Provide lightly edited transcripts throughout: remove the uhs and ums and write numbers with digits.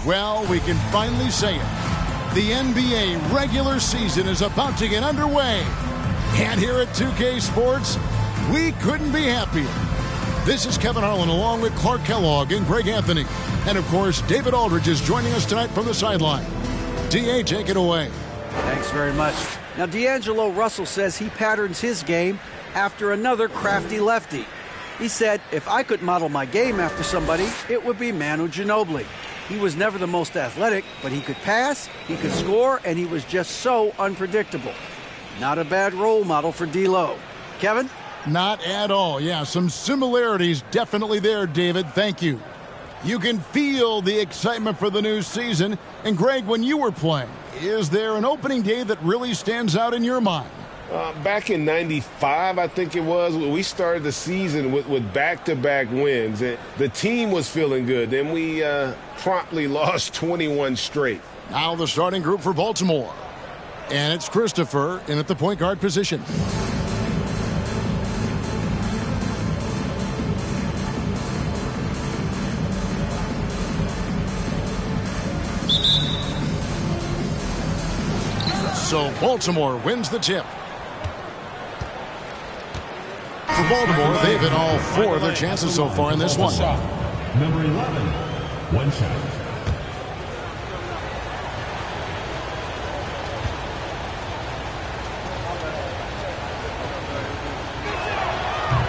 Well, we can finally say it. The NBA regular season is about to get underway. And here at 2K Sports, we couldn't be happier. This is Kevin Harlan along with Clark Kellogg and Greg Anthony. And, of course, David Aldridge is joining us tonight from the sideline. D.A., take it away. Thanks very much. Now, D'Angelo Russell says he patterns his game after another crafty lefty. He said, if I could model my game after somebody, it would be Manu Ginobili. He was never the most athletic, but he could pass, he could score, and he was just so unpredictable. Not a bad role model for D'Lo. Kevin? Not at all. Yeah, some similarities definitely there, David. Thank you. You can feel the excitement for the new season. And, Greg, when you were playing, is there an opening day that really stands out in your mind? Back in '95, I think it was, we started the season with back-to-back wins. And the team was feeling good. Then we promptly lost 21 straight. Now the starting group for Baltimore. And it's Christopher in at the point guard position. So Baltimore wins the tip. For Baltimore, they've hit all four of their chances so far in this one. Number 11, one shot.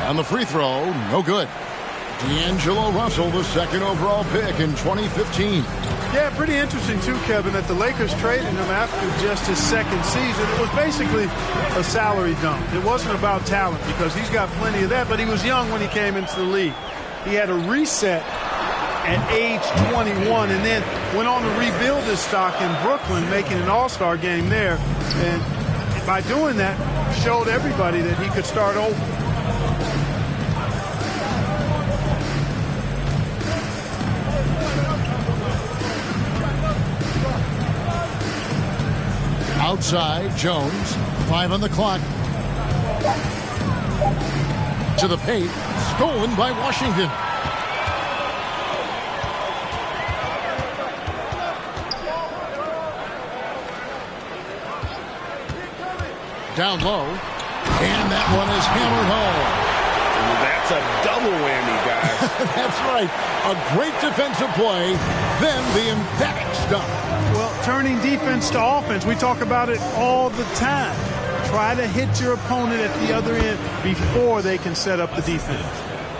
And the free throw, no good. D'Angelo Russell, the second overall pick in 2015. Yeah, pretty interesting, too, Kevin, that the Lakers traded him after just his second season. It was basically a salary dump. It wasn't about talent because he's got plenty of that, but he was young when he came into the league. He had a reset at age 21 and then went on to rebuild his stock in Brooklyn, making an all-star game there. And by doing that, showed everybody that he could start over. Outside, Jones, 5 on the clock. To the paint, stolen by Washington. Down low, and that one is hammered home. That's a double whammy, guys. That's right. A great defensive play, then the emphatic stop. Well, turning defense to offense, we talk about it all the time. Try to hit your opponent at the other end before they can set up the defense.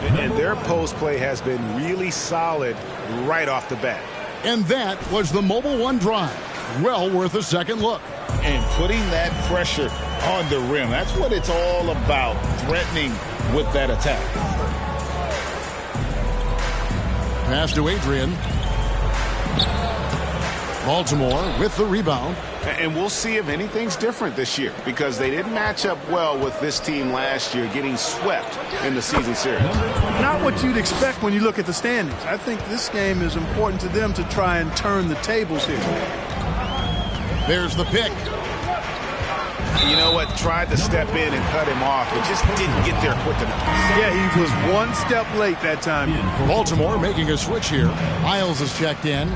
And their post play has been really solid right off the bat. And that was the Mobile One drive. Well worth a second look. And putting that pressure on the rim. That's what it's all about, threatening with that attack. Pass to Adrian. Baltimore with the rebound. And we'll see if anything's different this year because they didn't match up well with this team last year, getting swept in the season series. Not what you'd expect when you look at the standings. I think this game is important to them to try and turn the tables here. There's the pick. You know what? Tried to step in and cut him off, but just didn't get there quick enough. Yeah, he was one step late that time. Baltimore making a switch here. Miles is checked in.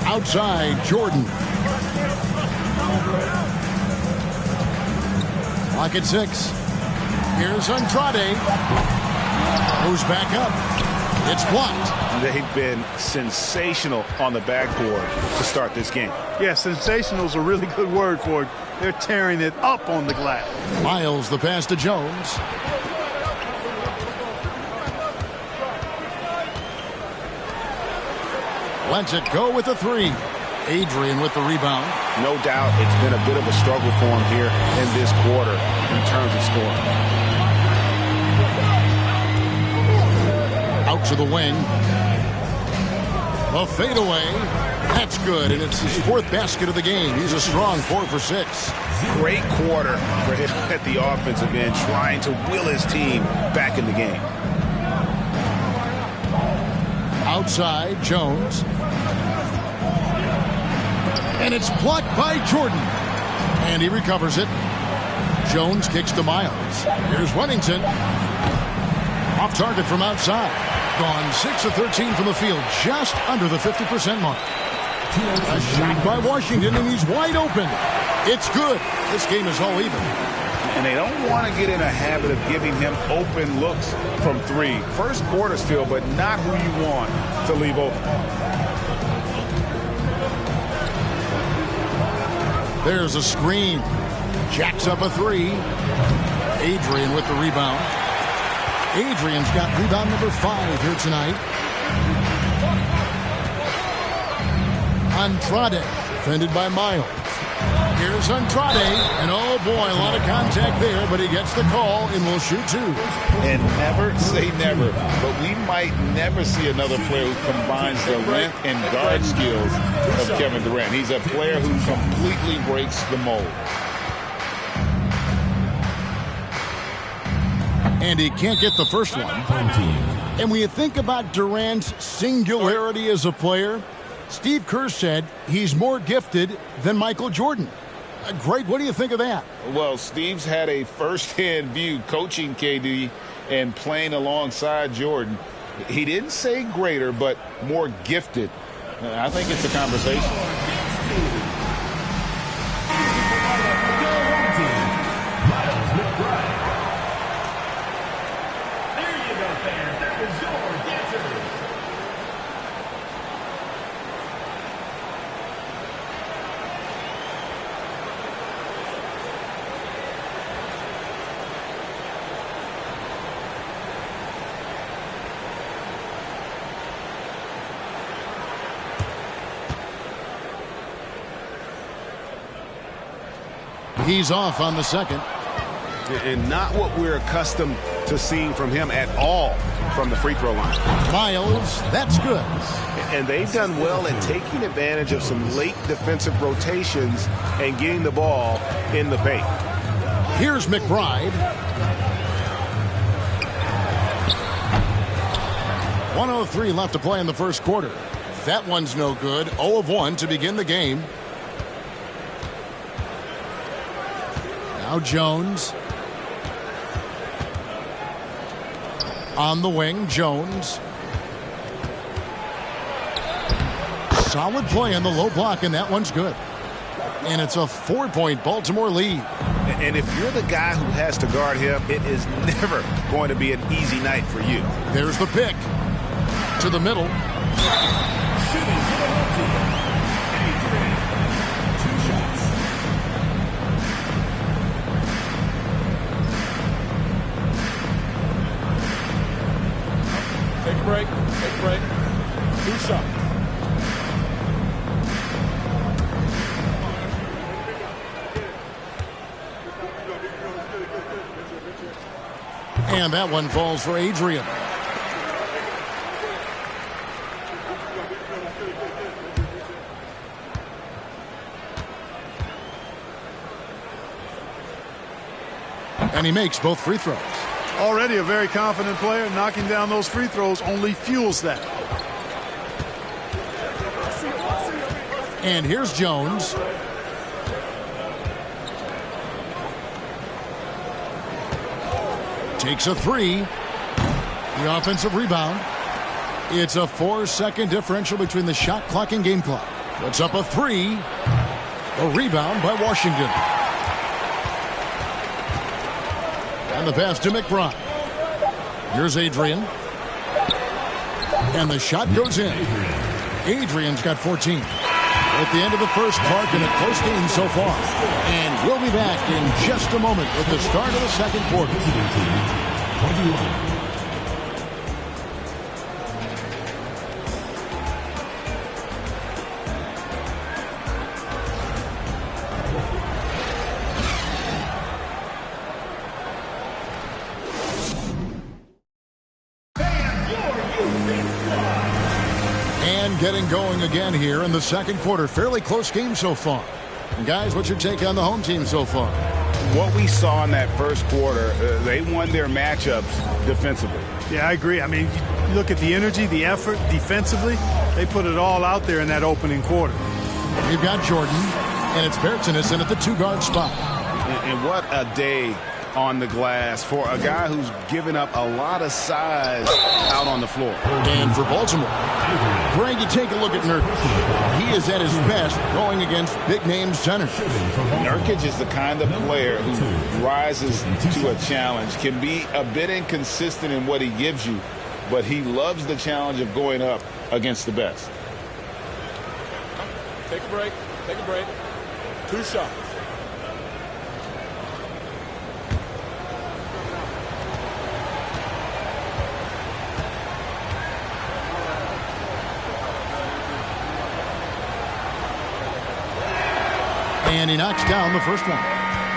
Outside, Jordan. Clock at 6. Here's Andrade. Goes back up. It's blocked. They've been sensational on the backboard to start this game. Yeah, sensational is a really good word for it. They're tearing it up on the glass. Miles, the pass to Jones. Lets it go with the 3. Adrian with the rebound. No doubt it's been a bit of a struggle for him here in this quarter in terms of scoring. Out to the wing. A fadeaway. That's good, and it's his 4th basket of the game. He's a strong 4 for 6. Great quarter for him at the offensive end, trying to will his team back in the game. Outside, Jones. And it's blocked by Jordan. And he recovers it. Jones kicks to Miles. Here's Weddington. Off target from outside. Gone 6 of 13 from the field, just under the 50% mark. A shot by Washington, and he's wide open. It's good. This game is all even. And they don't want to get in a habit of giving him open looks from three. First quarter still, but not who you want to leave open. There's a screen. Jacks up a three. Adrian with the rebound. Adrian's got rebound number 5 here tonight. Andrade, defended by Miles. Here's Andrade, and oh boy, a lot of contact there, but he gets the call and will shoot 2. And never say never, but we might never see another player who combines the length and guard skills of Kevin Durant. He's a player who completely breaks the mold. And he can't get the first one. And when you think about Durant's singularity as a player, Steve Kerr said he's more gifted than Michael Jordan. Greg, what do you think of that? Well, Steve's had a first-hand view coaching KD and playing alongside Jordan. He didn't say greater, but more gifted. I think it's a conversation. He's off on the second. And not what we're accustomed to seeing from him at all from the free throw line. Miles, that's good. And they've done well at taking advantage of some late defensive rotations and getting the ball in the paint. Here's McBride. 1:03 left to play in the first quarter. That one's no good. 0 of 1 to begin the game. Now Jones. On the wing, Jones. Solid play on the low block, and that one's good. And it's a 4-point Baltimore lead. And if you're the guy who has to guard him, it is never going to be an easy night for you. There's the pick. To the middle. Take a break. Take a break. 2 shots. And that one falls for Adrian. And he makes both free throws. Already a very confident player. Knocking down those free throws only fuels that. And here's Jones. Takes a three. The offensive rebound. It's a 4-second differential between the shot clock and game clock. Puts up a three. A rebound by Washington. And the pass to McBride. Here's Adrian. And the shot goes in. Adrian's got 14. At the end of the first part in a close game so far. And we'll be back in just a moment with the start of the second quarter. Getting going again here in the second quarter. Fairly close game so far. And guys, what's your take on the home team so far? What we saw in that first quarter, they won their matchups defensively. Yeah, I agree. I mean, you look at the energy, the effort defensively. They put it all out there in that opening quarter. We've got Jordan, and it's Bertinason in at the 2-guard spot. And what a day on the glass for a guy who's given up a lot of size out on the floor. And for Baltimore, Greg, you take a look at Nurkic. He is at his best going against big-name centers. Nurkic is the kind of player who rises to a challenge, can be a bit inconsistent in what he gives you, but he loves the challenge of going up against the best. Take a break. Take a break. 2 shots. And he knocks down the first one.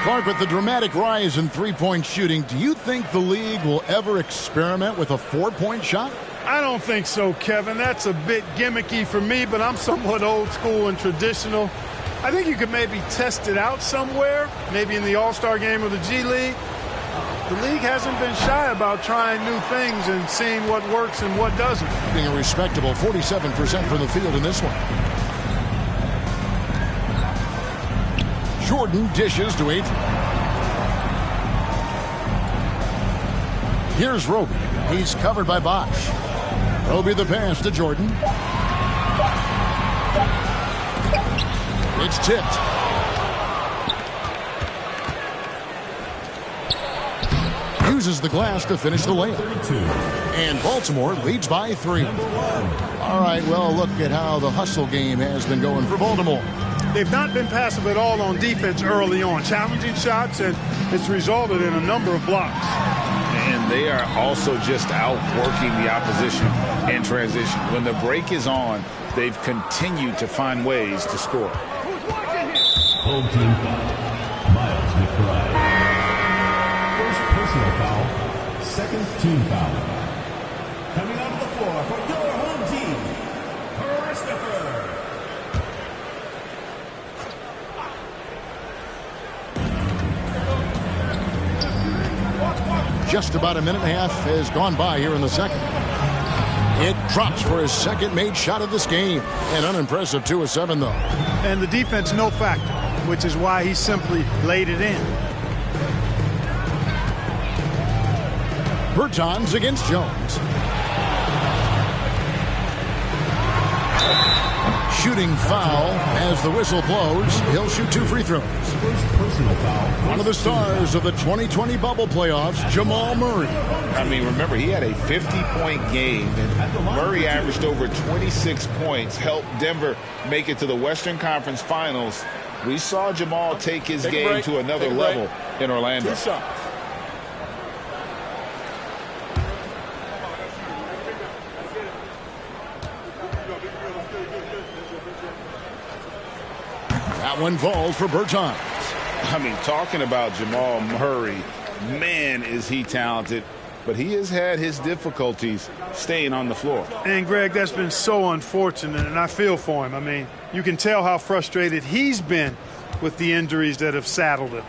Clark, with the dramatic rise in three-point shooting, do you think the league will ever experiment with a 4-point shot? I don't think so, Kevin. That's a bit gimmicky for me, but I'm somewhat old school and traditional. I think you could maybe test it out somewhere, maybe in the All-Star game or the G League. The league hasn't been shy about trying new things and seeing what works and what doesn't. Being a respectable 47% from the field in this one. Jordan dishes to Adrian. Here's Roby. He's covered by Bosch. Roby the pass to Jordan. It's tipped. Uses the glass to finish the layup. And Baltimore leads by 3. All right, well, look at how the hustle game has been going for Baltimore. They've not been passive at all on defense early on. Challenging shots, and it's resulted in a number of blocks. And they are also just outworking the opposition in transition. When the break is on, they've continued to find ways to score. Home team foul. Miles McBride. First personal foul. Second team foul. Coming onto the floor for your home team, Christopher. Just about a minute and a half has gone by here in the second. It drops for his second made shot of this game. An unimpressive 2 of 7, though. And the defense no factor, which is why he simply laid it in. Bertans against Jones. Shooting foul as the whistle blows. He'll shoot 2 free throws. First personal foul. One of the stars of the 2020 bubble playoffs, Jamal Murray. I mean, remember, he had a 50-point game, and Murray averaged over 26 points, helped Denver make it to the Western Conference Finals. We saw Jamal take his game to another level in Orlando. 2 shots. That one falls for Bertans. I mean, talking about Jamal Murray, man, is he talented. But he has had his difficulties staying on the floor. And, Greg, that's been so unfortunate, and I feel for him. I mean, you can tell how frustrated he's been with the injuries that have saddled him.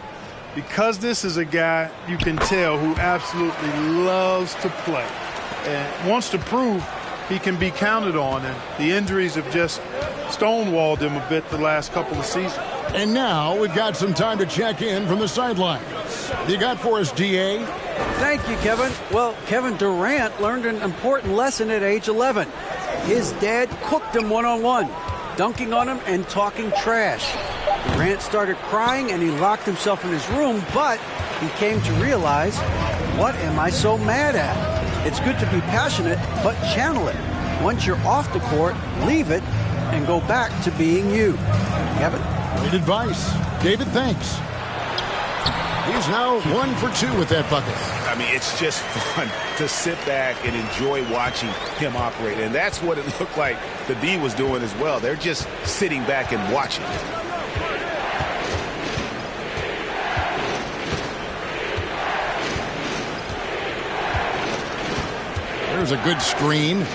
Because this is a guy, you can tell, who absolutely loves to play and wants to prove he can be counted on. And the injuries have just stonewalled him a bit the last couple of seasons. And now we've got some time to check in from the sidelines. You got for us, D.A.? Thank you, Kevin. Well, Kevin Durant learned an important lesson at age 11. His dad cooked him one-on-one, dunking on him and talking trash. Durant started crying and he locked himself in his room, but he came to realize, what am I so mad at? It's good to be passionate, but channel it. Once you're off the court, leave it and go back to being you. Kevin? Great advice. David, thanks. He's now 1 for 2 with that bucket. I mean, it's just fun to sit back and enjoy watching him operate. And that's what it looked like the D was doing as well. They're just sitting back and watching. There's a good screen.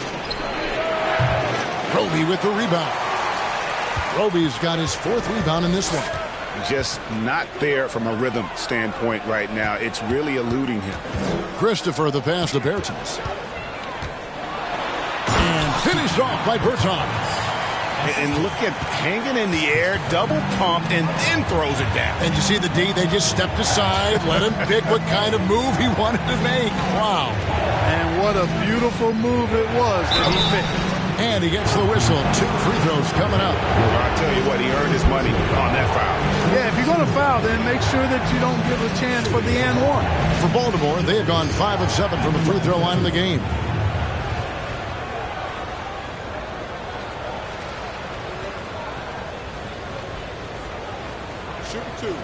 Roby with the rebound. Roby's got his 4th rebound in this one. Just not there from a rhythm standpoint right now. It's really eluding him. Christopher the pass to Bertans. And finished off by Bertans. And look at hanging in the air, double pump, and then throws it down. And you see the D, they just stepped aside, let him pick what kind of move he wanted to make. Wow. And what a beautiful move it was that he picked. And he gets the whistle. 2 free throws coming up. Well, I'll tell you what, he earned his money on that foul. Yeah, if you're going to foul, then make sure that you don't give a chance for the and one. For Baltimore, they have gone 5 of 7 from the free throw line in the game. Shoot 2.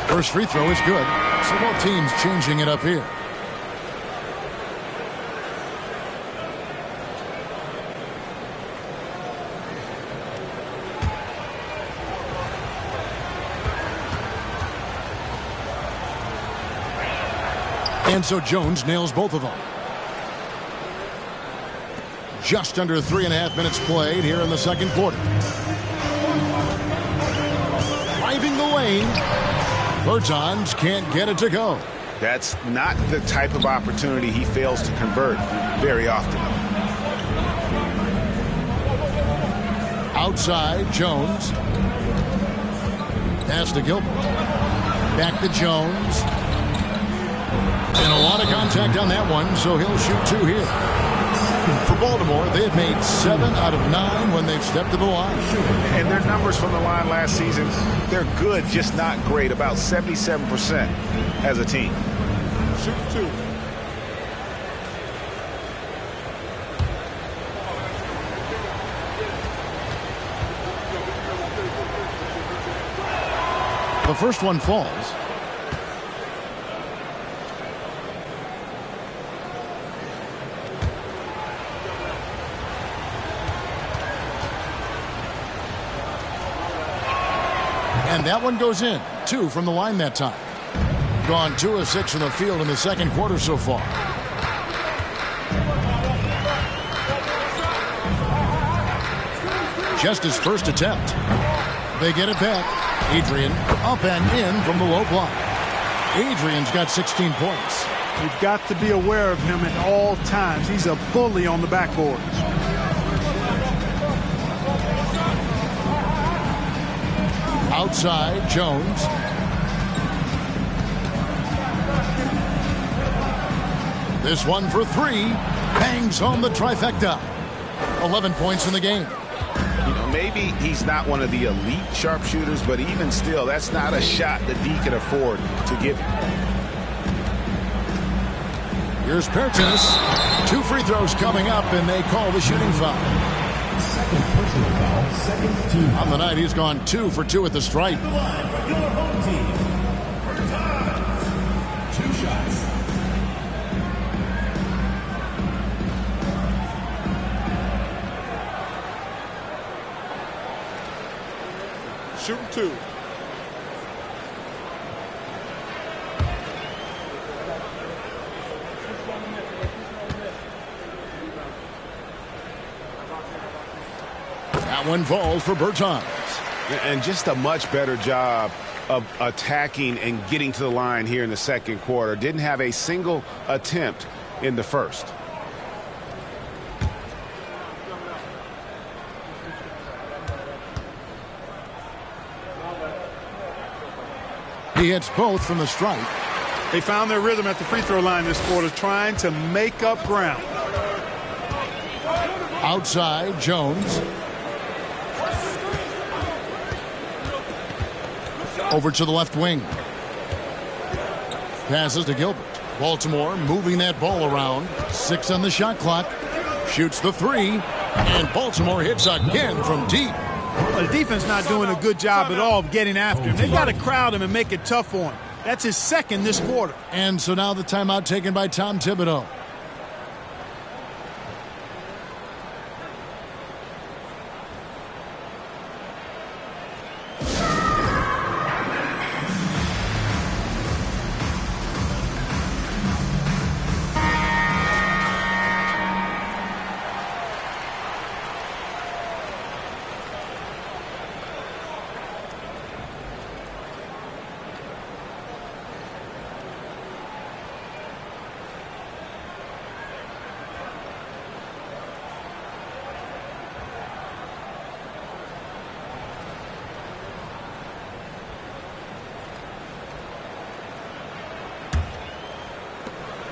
First free throw is good. So both teams changing it up here. And so Jones nails both of them. Just under 3.5 minutes played here in the second quarter. Driving the lane. Bertans can't get it to go. That's not the type of opportunity he fails to convert very often. Outside, Jones. Pass to Gilbert. Back to Jones. And a lot of contact on that one, so he'll shoot 2 here. For Baltimore, they've made 7 out of 9 when they've stepped to the line. And their numbers from the line last season, they're good, just not great. About 77% as a team. Shoot 2. The first one falls. And that one goes in. 2 from the line that time. Gone 2 of 6 from the field in the second quarter so far. Just his first attempt. They get it back. Adrian up and in from the low block. Adrian's got 16 points. You've got to be aware of him at all times. He's a bully on the backboard. Outside, Jones. This one for 3. Bangs home the trifecta. 11 points in the game. You know, maybe he's not one of the elite sharpshooters, but even still, that's not a shot that D can afford to give him. Here's Perkins. 2 free throws coming up, and they call the shooting foul. Second personal foul, second team. On the night, he's gone 2 for 2 at the stripe. Your home team. 2 shots. Shoot 2. That one falls for Bertans. And just a much better job of attacking and getting to the line here in the second quarter. Didn't have a single attempt in the first. He hits both from the stripe. They found their rhythm at the free throw line this quarter, trying to make up ground. Outside, Jones. Over to the left wing. Passes to Gilbert. Baltimore moving that ball around. 6 on the shot clock. Shoots the 3. And Baltimore hits again from deep. Well, the defense not doing a good job at all of getting after him. They've got to crowd him and make it tough for him. That's his second this quarter. And so now the timeout taken by Tom Thibodeau.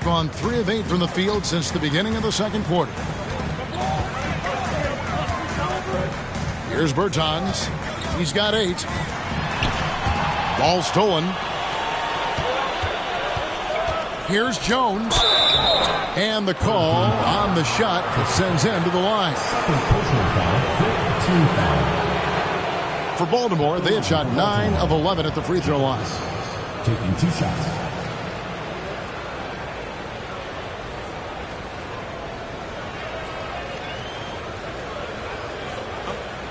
gone 3 of 8 from the field since the beginning of the second quarter. Here's Bertans. He's got 8. Ball stolen. Here's Jones. And the call on the shot that sends him to the line. For Baltimore, they have shot 9 of 11 at the free throw line. Taking 2 shots.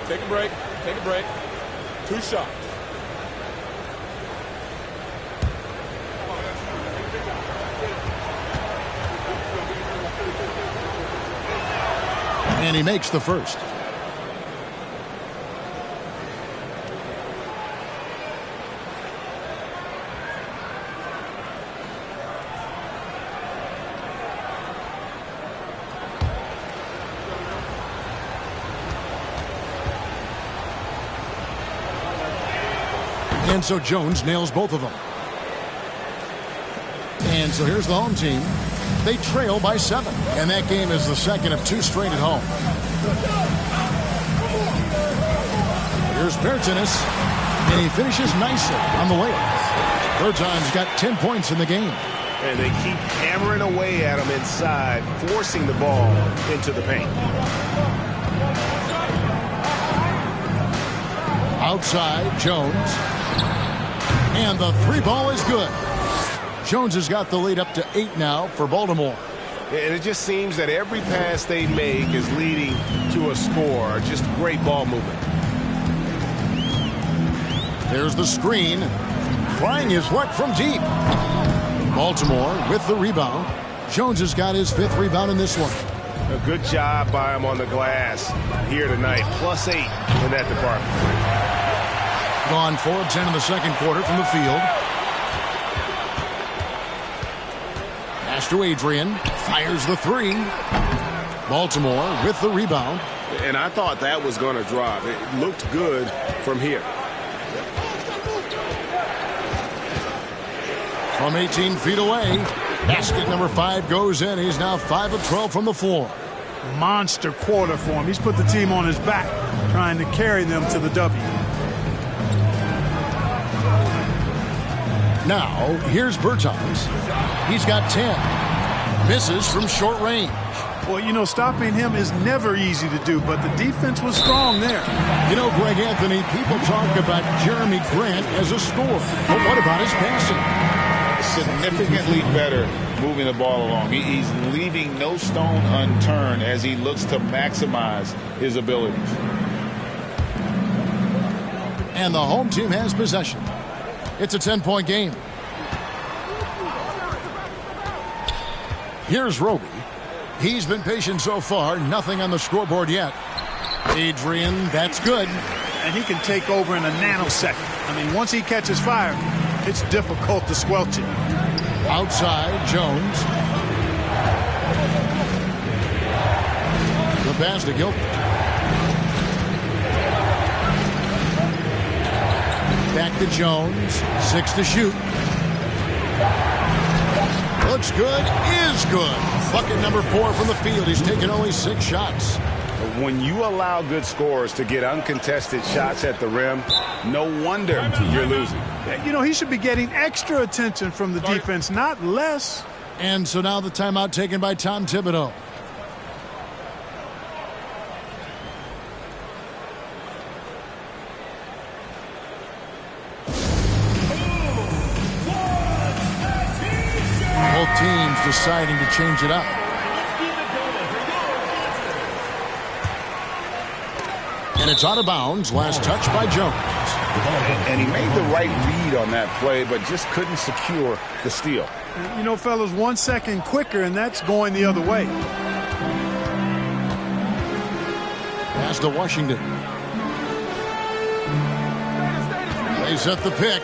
Take a break. Take a break. 2 shots. And he makes the first. And so Jones nails both of them. And so here's the home team. They trail by 7. And that game is the second of 2 straight at home. Here's Bertans. And he finishes nicely on the layup. Bertans got 10 points in the game. And they keep hammering away at him inside, forcing the ball into the paint. Outside, Jones. And the 3 ball is good. Jones has got the lead up to 8 now for Baltimore. And it just seems that every pass they make is leading to a score. Just great ball movement. There's the screen. Trying his luck from deep. Baltimore with the rebound. Jones has got his 5th rebound in this one. A good job by him on the glass here tonight. +8 in that department. Gone 4 of 10 in the second quarter from the field. Pass to Adrian. Fires the 3. Baltimore with the rebound. And I thought that was going to drop. It looked good from here. From 18 feet away. Basket number 5 goes in. He's now 5 of 12 from the floor. Monster quarter for him. He's put the team on his back, trying to carry them to the W. Now, here's Bertans. He's got 10. Misses from short range. Well, you know, stopping him is never easy to do, but the defense was strong there. You know, Greg Anthony, people talk about Jeremy Grant as a scorer. But what about his passing? Significantly better moving the ball along. He's leaving no stone unturned as he looks to maximize his abilities. And the home team has possession. It's a 10-point game. Here's Roby. He's been patient so far. Nothing on the scoreboard yet. Adrian, that's good. And he can take over in a nanosecond. I mean, once he catches fire, it's difficult to squelch it. Outside, Jones. The pass to Gilbert. Back to Jones. 6 to shoot. Looks good. Is good. Bucket number 4 from the field. He's taken only 6 shots. When you allow good scorers to get uncontested shots at the rim, no wonder you're losing. You know, he should be getting extra attention from the defense, not less. And so now the timeout taken by Tom Thibodeau. Both teams deciding to change it up. And it's out of bounds. Last touch by Jones. And he made the right read on that play, but just couldn't secure the steal. You know, fellas, 1 second quicker, and that's going the other way. Pass to Washington. They set the pick.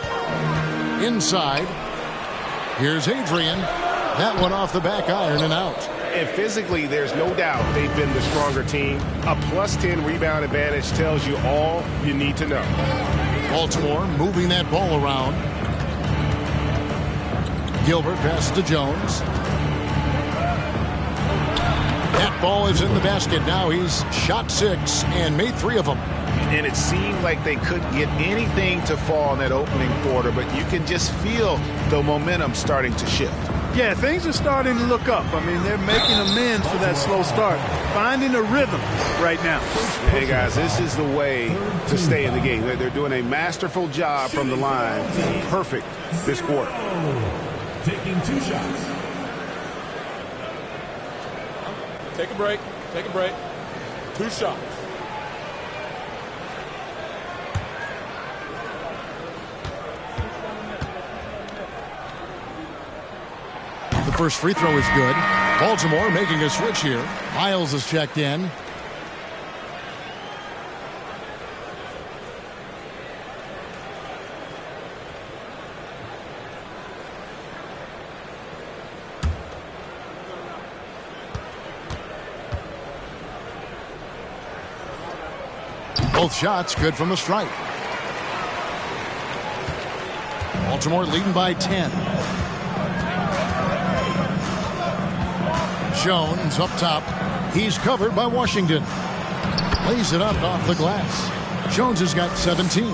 Inside. Here's Adrian. That one off the back iron and out. And physically, there's no doubt they've been the stronger team. A +10 rebound advantage tells you all you need to know. Baltimore moving that ball around. Gilbert passes to Jones. That ball is in the basket. Now he's shot 6 and made 3 of them. And it seemed like they couldn't get anything to fall in that opening quarter, but you can just feel the momentum starting to shift. Yeah, things are starting to look up. I mean, they're making amends for that slow start, finding a rhythm right now. Hey, guys, this is the way to stay in the game. They're doing a masterful job from the line. Perfect this quarter. Taking 2 shots. Take a break. Take a break. 2 shots. The first free throw is good. Baltimore making a switch here. Miles is checked in. Both shots good from the stripe. Baltimore leading by 10. Jones up top. He's covered by Washington. Lays it up off the glass. Jones has got 17.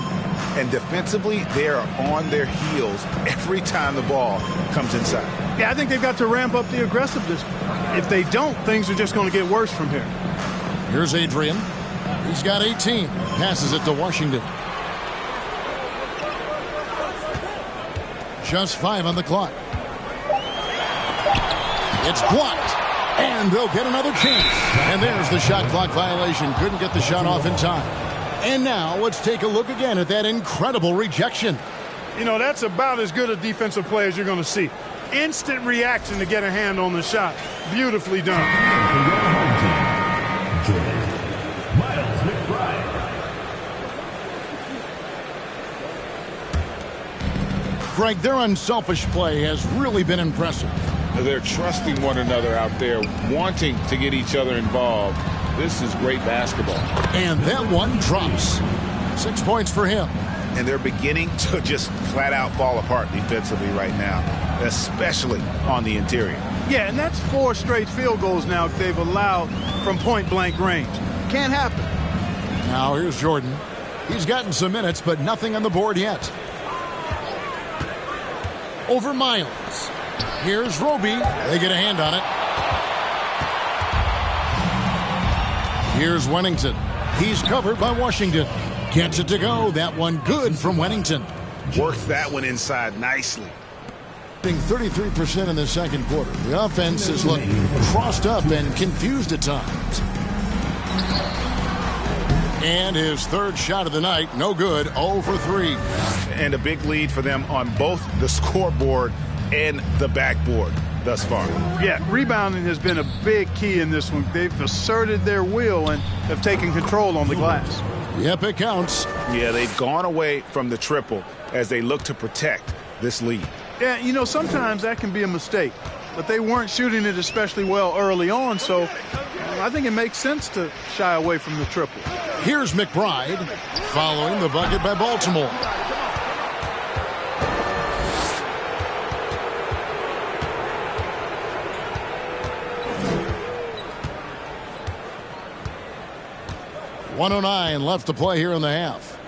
And defensively, they are on their heels every time the ball comes inside. Yeah, I think they've got to ramp up the aggressiveness. If they don't, things are just going to get worse from here. Here's Adrian. He's got 18. Passes it to Washington. Just 5 on the clock. It's blocked. And they'll get another chance. And there's the shot clock violation. Couldn't get the shot off in time. And now let's take a look again at that incredible rejection. You know, that's about as good a defensive play as you're going to see. Instant reaction to get a hand on the shot. Beautifully done. Greg, their unselfish play has really been impressive. They're trusting one another out there, wanting to get each other involved. This is great basketball. And that one drops. 6 points for him. And they're beginning to just flat out fall apart defensively right now, especially on the interior. Yeah, and that's 4 straight field goals now they've allowed from point-blank range. Can't happen. Now here's Jordan. He's gotten some minutes, but nothing on the board yet. Over Miles. Here's Roby. They get a hand on it. Here's Wennington. He's covered by Washington. Gets it to go. That one good from Wennington. Worked that one inside nicely. 33% in the second quarter. The offense has looked crossed up and confused at times. And his third shot of the night, no good, 0 for 3. And a big lead for them on both the scoreboard and the backboard thus far. Yeah, rebounding has been a big key in this one. They've asserted their will and have taken control on the glass. Yep, it counts. Yeah, they've gone away from the triple as they look to protect this lead. Yeah, you know, sometimes that can be a mistake. But they weren't shooting it especially well early on, so I think it makes sense to shy away from the triple. Here's McBride following the bucket by Baltimore. .109 left to play here in the half.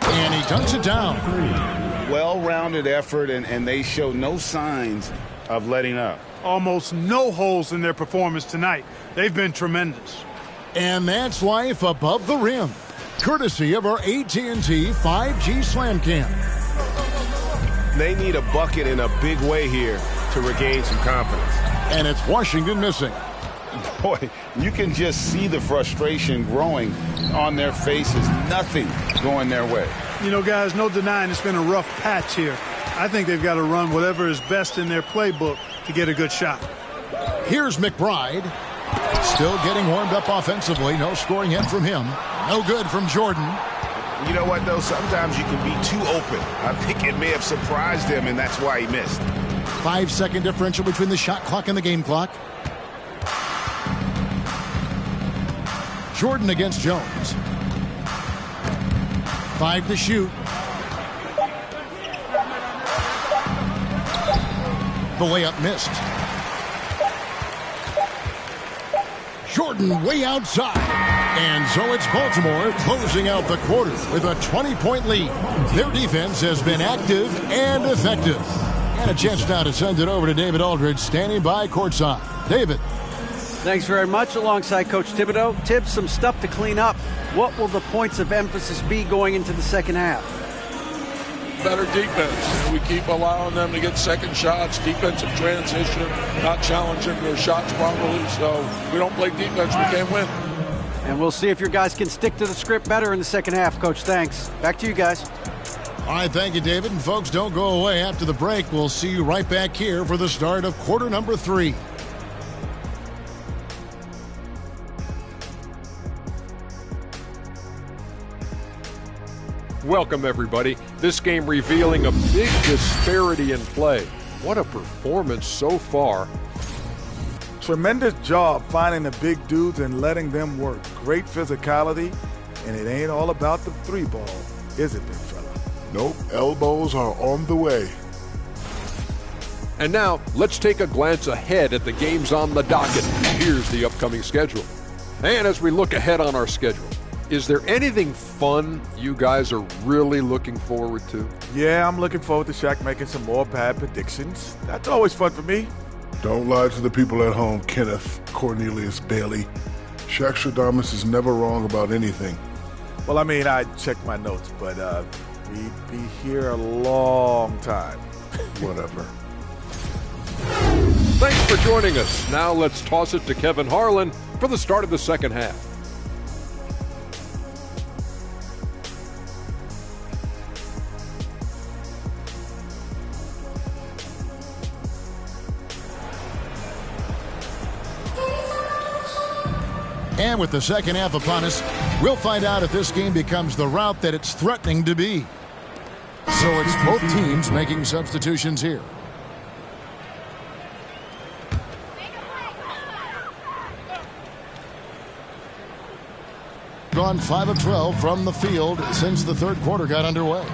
And he dunks it down. Well-rounded effort, and they show no signs of letting up. Almost no holes in their performance tonight. They've been tremendous. And that's life above the rim, courtesy of our AT&T 5G Slam Cam. They need a bucket in a big way here to regain some confidence. And it's Washington missing. Boy, you can just see the frustration growing on their faces. Nothing going their way. You know, guys, no denying it's been a rough patch here. I think they've got to run whatever is best in their playbook to get a good shot. Here's McBride. Still getting warmed up offensively. No scoring yet from him. No good from Jordan. You know what, though? Sometimes you can be too open. I think it may have surprised him, and that's why he missed. 5-second differential between the shot clock and the game clock. Jordan against Jones. 5 to shoot. The layup missed. Jordan way outside. And so it's Baltimore closing out the quarter with a 20-point lead. Their defense has been active and effective. And a chance now to send it over to David Aldridge, standing by courtside. David. Thanks very much. Alongside Coach Thibodeau. Tibbs, some stuff to clean up. What will the points of emphasis be going into the second half? Better defense. We keep allowing them to get second shots, defensive transition, not challenging their shots properly. So we don't play defense, we can't win. And we'll see if your guys can stick to the script better in the second half, Coach. Thanks. Back to you guys. All right, thank you, David. And folks, don't go away. After the break, we'll see you right back here for the start of quarter number 3. Welcome, everybody. This game revealing a big disparity in play. What a performance so far. Tremendous job finding the big dudes and letting them work. Great physicality, and it ain't all about the 3-ball, is it, big fella? Nope, elbows are on the way. And now, let's take a glance ahead at the games on the docket. Here's the upcoming schedule. And as we look ahead on our schedule, is there anything fun you guys are really looking forward to? Yeah, I'm looking forward to Shaq making some more bad predictions. That's always fun for me. Don't lie to the people at home, Kenneth Cornelius Bailey. Shaq Stradamus is never wrong about anything. Well, I mean, I checked my notes, but we'd be here a long time. Whatever. Thanks for joining us. Now let's toss it to Kevin Harlan for the start of the second half. And with the second half upon us, we'll find out if this game becomes the route that it's threatening to be. So it's both teams making substitutions here. Gone 5 of 12 from the field since the third quarter got underway.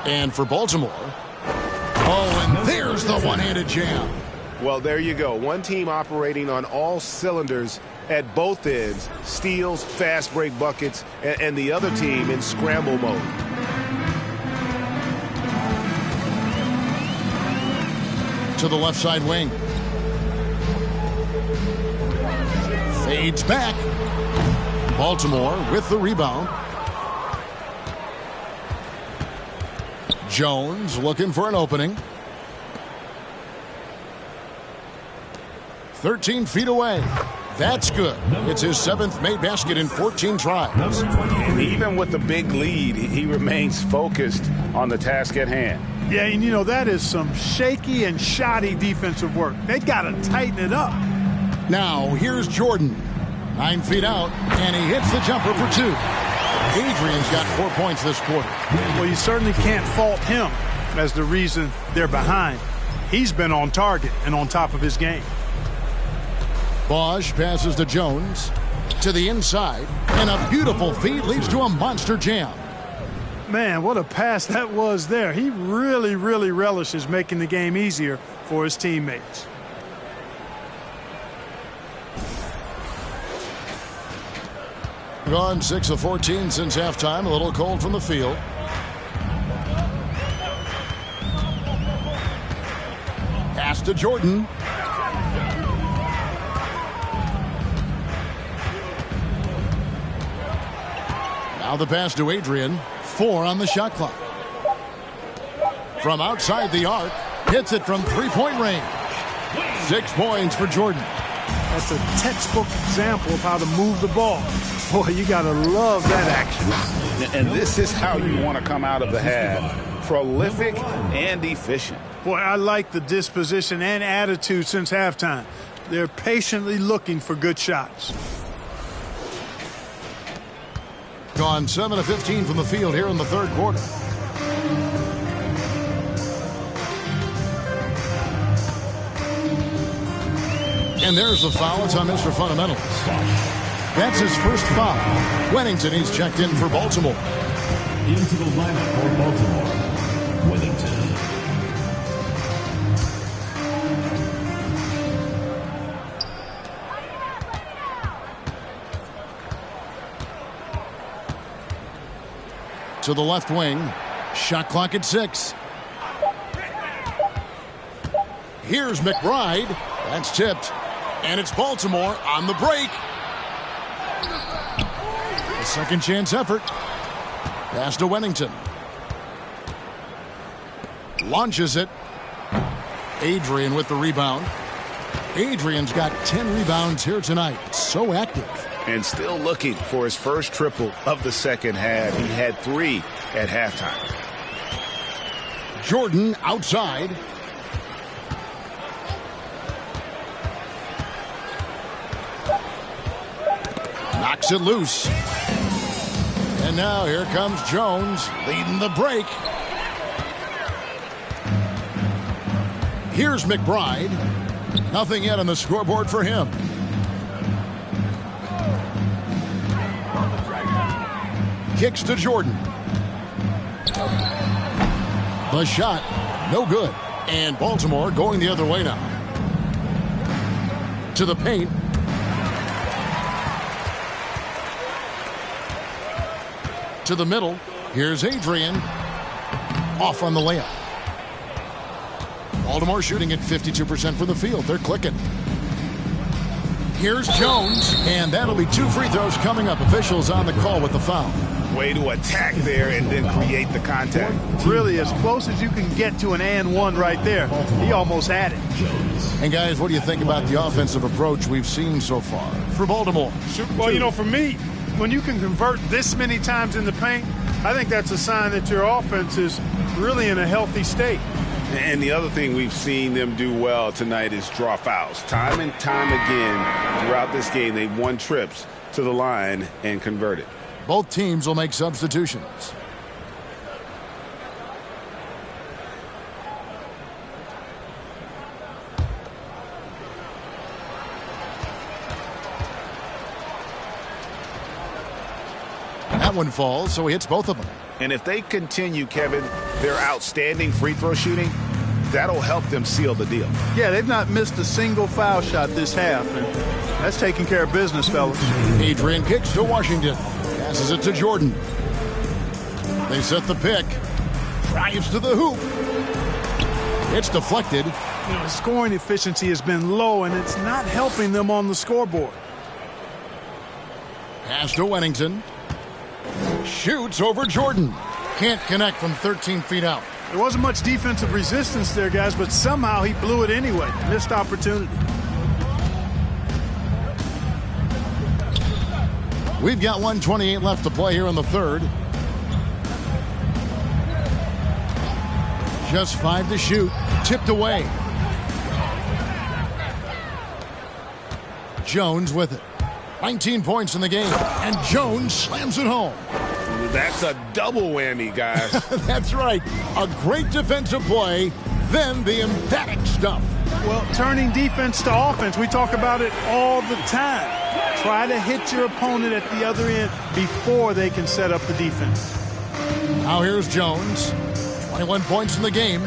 And for Baltimore, oh, and there's the one-handed jam. Well, there you go. One team operating on all cylinders at both ends, steals, fast break buckets, and the other team in scramble mode. To the left side wing. Fades back. Baltimore with the rebound. Jones looking for an opening. 13 feet away. That's good. It's his 7th made basket in 14 tries. And even with the big lead, he remains focused on the task at hand. Yeah, and you know, that is some shaky and shoddy defensive work. They got to tighten it up. Now, here's Jordan. 9 feet out, and he hits the jumper for 2. Adrian's got 4 points this quarter. Well, you certainly can't fault him as the reason they're behind. He's been on target and on top of his game. Bosch passes to Jones to the inside, and a beautiful feed leads to a monster jam. Man, what a pass that was there. He really relishes making the game easier for his teammates. Gone 6 of 14 since halftime. A little cold from the field. Pass to Jordan. Now the pass to Adrian. 4 on the shot clock. From outside the arc, hits it from three-point range. 6 points for Jordan. That's a textbook example of how to move the ball. Boy, you got to love that action. And this is how you want to come out of the half. Prolific and efficient. Boy, I like the disposition and attitude since halftime. They're patiently looking for good shots. Gone 7 of 15 from the field here in the third quarter. And there's the foul. It's on Mr. Fundamentals. That's his first foul. Wennington, he's checked in for Baltimore. Into the lineup for Baltimore, Wennington. to the left wing. Shot clock at 6. Here's McBride. That's tipped. And it's Baltimore on the break. A second chance effort. Pass to Wennington. Launches it. Adrian with the rebound. Adrian's got 10 rebounds here tonight. So active. And still looking for his first triple of the second half. He had 3 at halftime. Jordan outside. Knocks it loose. And now here comes Jones leading the break. Here's McBride. Nothing yet on the scoreboard for him. Kicks to Jordan. The shot, no good. And Baltimore going the other way now. To the paint. To the middle. Here's Adrian. Off on the layup. Baltimore shooting at 52% from the field. They're clicking. Here's Jones. And that'll be 2 free throws coming up. Officials on the call with the foul. Way to attack there and then create the contact. Really as close as you can get to an and one right there. He almost had it. And guys, what do you think about the offensive approach we've seen so far for Baltimore? Well, you know, for me, when you can convert this many times in the paint, I think that's a sign that your offense is really in a healthy state. And the other thing we've seen them do well tonight is draw fouls. Time and time again throughout this game, they've won trips to the line and converted. Both teams will make substitutions. That one falls, so he hits both of them. And if they continue, Kevin, their outstanding free throw shooting, that'll help them seal the deal. Yeah, they've not missed a single foul shot this half, and that's taking care of business, fellas. Adrian kicks to Washington. Passes it to Jordan. They set the pick. Drives to the hoop. It's deflected. You know, scoring efficiency has been low, and it's not helping them on the scoreboard. Pass to Wennington. Shoots over Jordan. Can't connect from 13 feet out. There wasn't much defensive resistance there, guys, but somehow he blew it anyway. Missed opportunity. We've got 1:28 left to play here in the third. Just 5 to shoot. Tipped away. Jones with it. 19 points in the game. And Jones slams it home. That's a double whammy, guys. That's right. A great defensive play, then the emphatic stuff. Well, turning defense to offense, we talk about it all the time. Try to hit your opponent at the other end before they can set up the defense. Now here's Jones. 21 points in the game.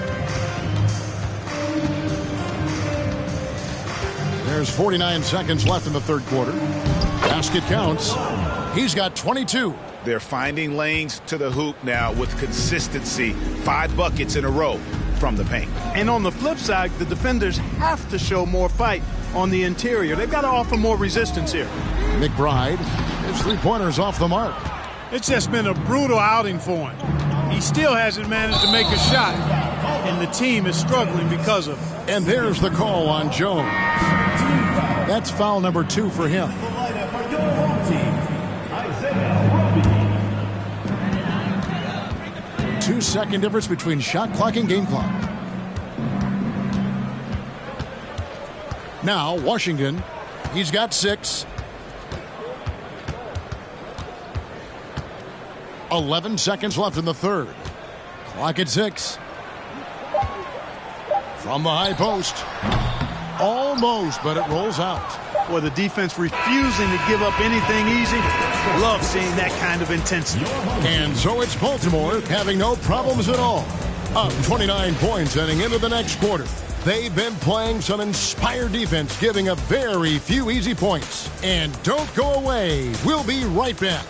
There's 49 seconds left in the third quarter. Basket counts. He's got 22. They're finding lanes to the hoop now with consistency. 5 buckets in a row from the paint. And on the flip side, the defenders have to show more fight on the interior. They've got to offer more resistance here. McBride, his three-pointers off the mark. It's just been a brutal outing for him. He still hasn't managed to make a shot, and the team is struggling because of it. And there's the call on Jones. That's foul number 2 for him. Two-second difference between shot clock and game clock. Now, Washington, he's got 6. 11 seconds left in the third. Clock at 6. From the high post. Almost, but it rolls out. Well, the defense refusing to give up anything easy. Love seeing that kind of intensity. And so it's Baltimore having no problems at all. Up 29 points heading into the next quarter. They've been playing some inspired defense, giving up very few easy points. And don't go away. We'll be right back.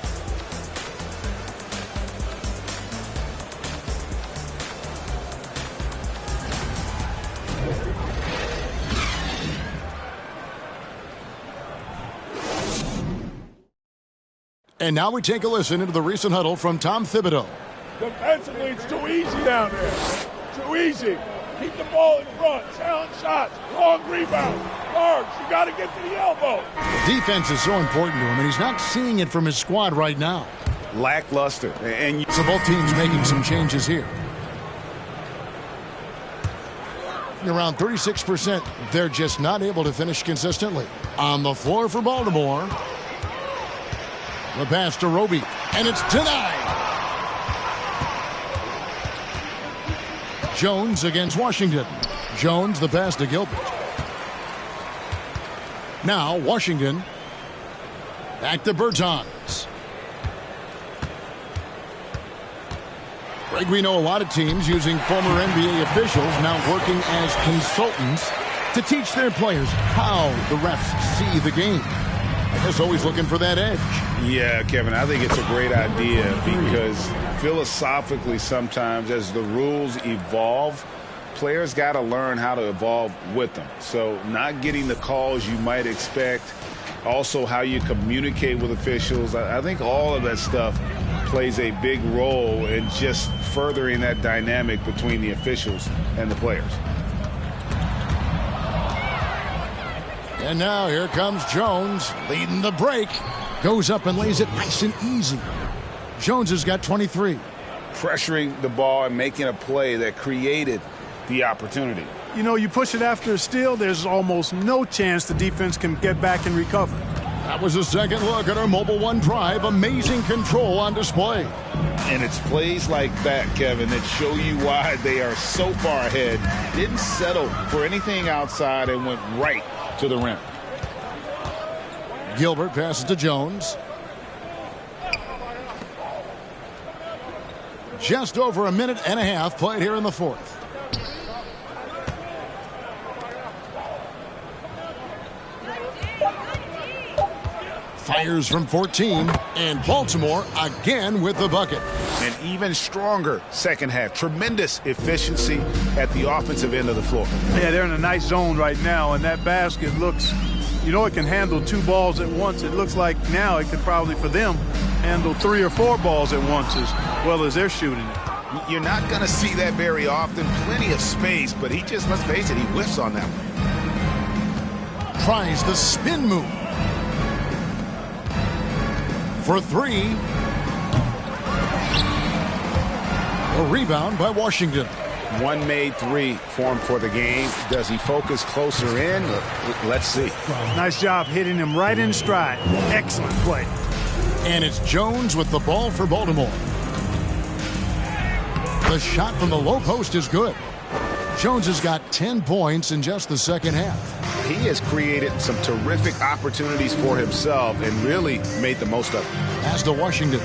And now we take a listen into the recent huddle from Tom Thibodeau. Defensively, it's too easy down there. Too easy. Keep the ball in front. Challenge shots. Long rebound. Large. You got to get to the elbow. Defense is so important to him, and he's not seeing it from his squad right now. Lackluster. So both teams making some changes here. Around 36%, they're just not able to finish consistently. On the floor for Baltimore. The pass to Roby, and it's denied. Jones against Washington. Jones, the pass to Gilbert. Now Washington. Back to Bertans. Greg, we know a lot of teams using former NBA officials now working as consultants to teach their players how the refs see the game. I guess always looking for that edge. Yeah, Kevin, I think it's a great idea because philosophically sometimes as the rules evolve, players got to learn how to evolve with them. So not getting the calls you might expect, also how you communicate with officials. I think all of that stuff plays a big role in just furthering that dynamic between the officials and the players. And now here comes Jones leading the break. Goes up and lays it nice and easy. Jones has got 23. Pressuring the ball and making a play that created the opportunity. You know, you push it after a steal, there's almost no chance the defense can get back and recover. That was a second look at our Mobile One drive. Amazing control on display. And it's plays like that, Kevin, that show you why they are so far ahead. Didn't settle for anything outside and went right to the rim. Gilbert passes to Jones. Just over a minute and a half played here in the fourth. Fires from 14, and Baltimore again with the bucket. An even stronger second half. Tremendous efficiency at the offensive end of the floor. Yeah, they're in a nice zone right now, and that basket looks, you know, it can handle 2 balls at once. It looks like now it could probably, for them, handle 3 or 4 balls at once as well as they're shooting it. You're not going to see that very often. Plenty of space, but he just, let's face it, he whiffs on that one. Tries the spin move. For 3. A rebound by Washington. One made 3 for him for the game. Does he focus closer in? Let's see. Nice job hitting him right in stride. Excellent play. And it's Jones with the ball for Baltimore. The shot from the low post is good. Jones has got 10 points in just the second half. He has created some terrific opportunities for himself and really made the most of it. Pass to Washington.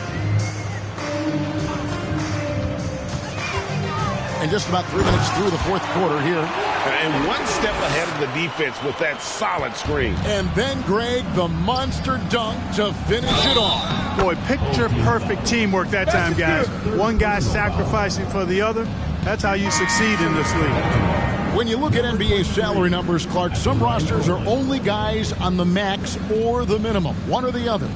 And just about 3 minutes through the fourth quarter here. And one step ahead of the defense with that solid screen. And then Greg, the monster dunk to finish it off. Boy, picture-perfect teamwork that time, guys. One guy sacrificing for the other. That's how you succeed in this league. When you look at NBA salary numbers, Clark, some rosters are only guys on the max or the minimum, one or the other.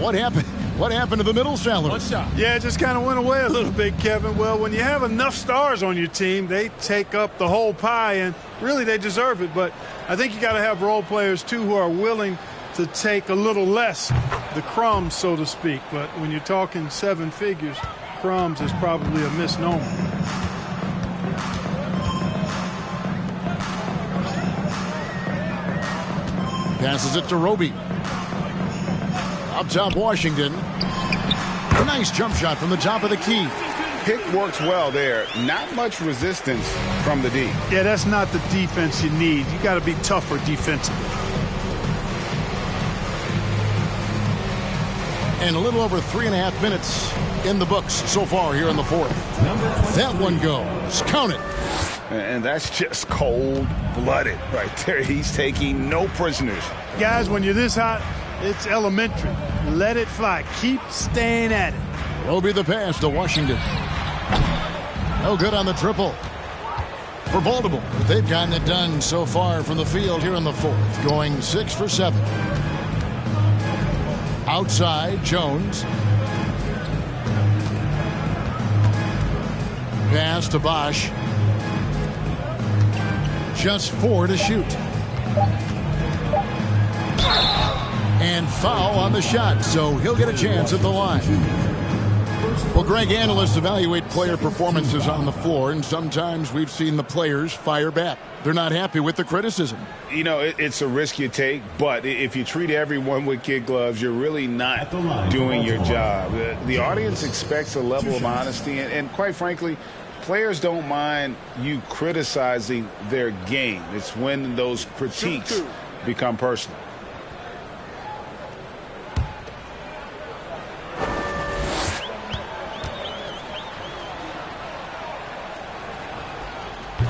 What happened? What happened to the middle salary? One shot. Yeah, it just kind of went away a little bit, Kevin. Well, when you have enough stars on your team, they take up the whole pie, and really they deserve it. But I think you got to have role players, too, who are willing to take a little less, the crumbs, so to speak. But when you're talking 7 figures, crumbs is probably a misnomer. Passes it to Roby. Up top, Washington. A nice jump shot from the top of the key. Pick works well there. Not much resistance from the D. Yeah, that's not the defense you need. You got to be tougher defensively. And a little over 3.5 minutes in the books so far here in the fourth. That one goes. Count it. And that's just cold-blooded right there. He's taking no prisoners. Guys, when you're this hot, it's elementary. Let it fly. Keep staying at it. Roby the pass to Washington. No good on the triple. For Baltimore, they've gotten it done so far from the field here in the fourth, going 6 for 7. Outside, Jones. Pass to Bosch. Just 4 to shoot. And foul on the shot, so he'll get a chance at the line. Well, Greg, analysts evaluate player performances on the floor, and sometimes we've seen the players fire back. They're not happy with the criticism. You know, it's a risk you take, but if you treat everyone with kid gloves, you're really not doing your job. The audience expects a level of honesty, and quite frankly, players don't mind you criticizing their game. It's when those critiques become personal.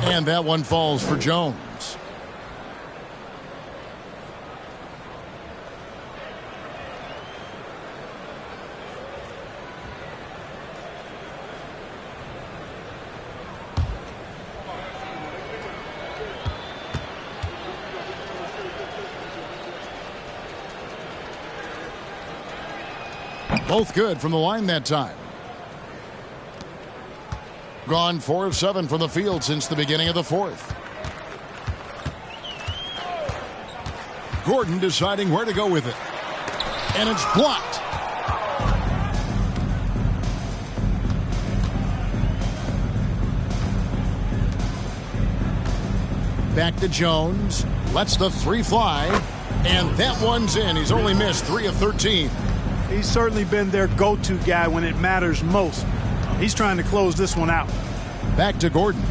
And that one falls for Jones. Both good from the line that time. Gone 4 of 7 from the field since the beginning of the fourth. Gordon deciding where to go with it. And it's blocked. Back to Jones. Lets the 3 fly. And that one's in. He's only missed 3 of 13. He's certainly been their go-to guy when it matters most. He's trying to close this one out. Back to Gordon.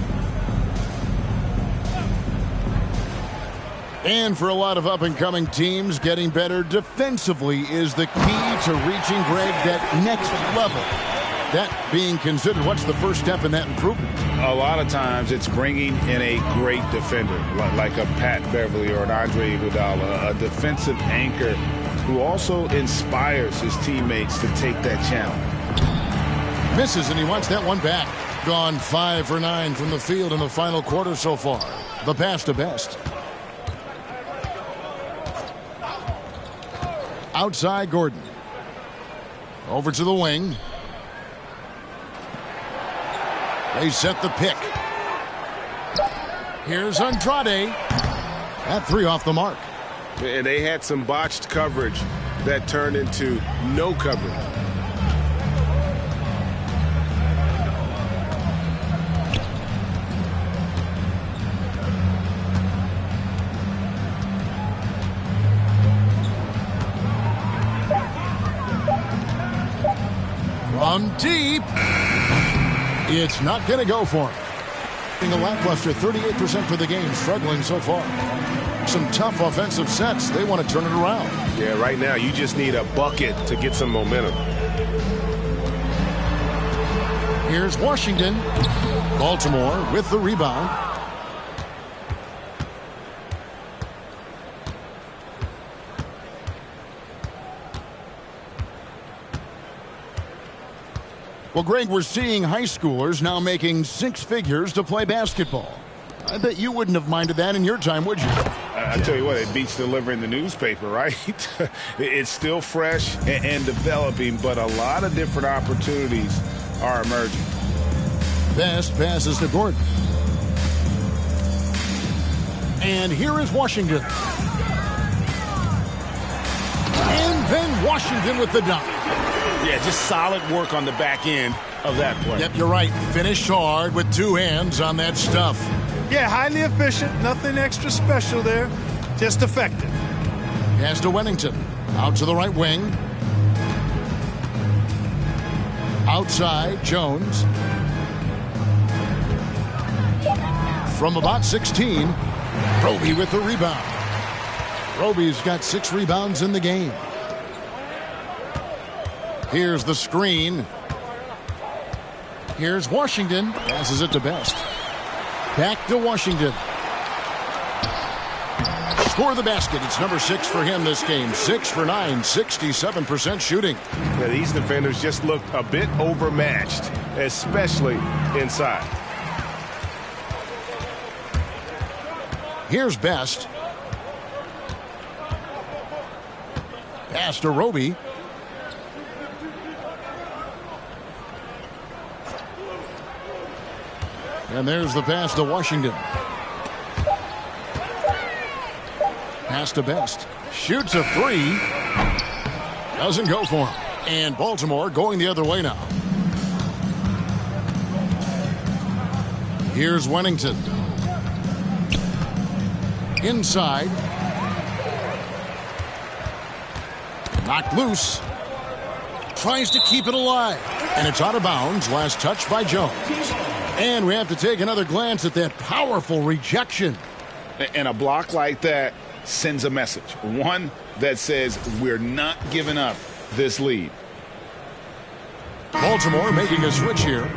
And for a lot of up-and-coming teams, getting better defensively is the key to reaching, Greg, that next level. That being considered, what's the first step in that improvement? A lot of times it's bringing in a great defender, like a Pat Beverly or an Andre Iguodala, a defensive anchor who also inspires his teammates to take that challenge. Misses, and he wants that one back. Gone 5 for 9 from the field in the final quarter so far. The pass to Best. Outside Gordon. Over to the wing. They set the pick. Here's Andrade. That 3 off the mark. And they had some botched coverage that turned into no coverage. From deep. It's not going to go for him. A lackluster 38% for the game, struggling so far. Some tough offensive sets. They want to turn it around. Yeah, right now you just need a bucket to get some momentum. Here's Washington. Baltimore with the rebound. Well, Greg, we're seeing high schoolers now making 6 figures to play basketball. I bet you wouldn't have minded that in your time, would you? I tell you what, it beats delivering the newspaper, right? It's still fresh and developing, but a lot of different opportunities are emerging. Best passes to Gordon. And here is Washington. And then Washington with the dunk. Yeah, just solid work on the back end of that play. Yep, you're right. Finished hard with 2 hands on that stuff. Yeah, highly efficient. Nothing extra special there. Just effective. Pass to Wennington. Out to the right wing. Outside, Jones. From about 16, Roby with the rebound. Roby's got 6 rebounds in the game. Here's the screen. Here's Washington. Passes it to Best. Back to Washington. Score the basket. It's number 6 for him this game. 6 for 9, 67% shooting. Yeah, these defenders just looked a bit overmatched, especially inside. Here's Best. Pass to Roby. And there's the pass to Washington. Pass to Best. Shoots a three. Doesn't go for him. And Baltimore going the other way now. Here's Wennington. Inside. Knocked loose. Tries to keep it alive. And it's out of bounds. Last touch by Jones. And we have to take another glance at that powerful rejection. And a block like that sends a message. One that says we're not giving up this lead. Baltimore making a switch here.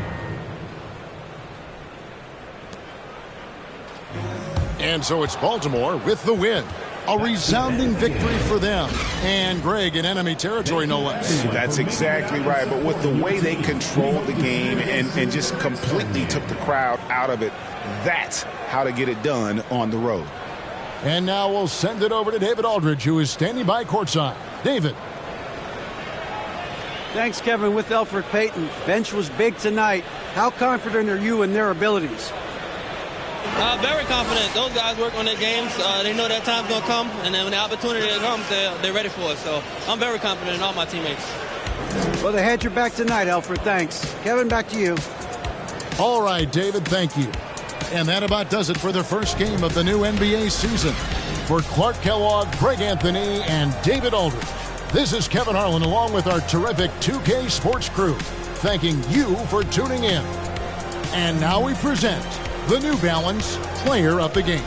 And so it's Baltimore with the win. A resounding victory for them. And Greg in enemy territory, no less. That's exactly right. But with the way they controlled the game and just completely took the crowd out of it, that's how to get it done on the road. And now we'll send it over to David Aldridge, who is standing by courtside. David. Thanks, Kevin. With Elfrid Payton, bench was big tonight. How confident are you in their abilities? Very confident. Those guys work on their games. They know that time's going to come, and then when the opportunity comes, they're ready for it. So I'm very confident in all my teammates. Well, they had your back tonight, Elfrid. Thanks. Kevin, back to you. All right, David, thank you. And that about does it for the first game of the new NBA season. For Clark Kellogg, Greg Anthony, and David Aldridge, this is Kevin Harlan along with our terrific 2K Sports crew, thanking you for tuning in. And now we present the New Balance Player of the Game.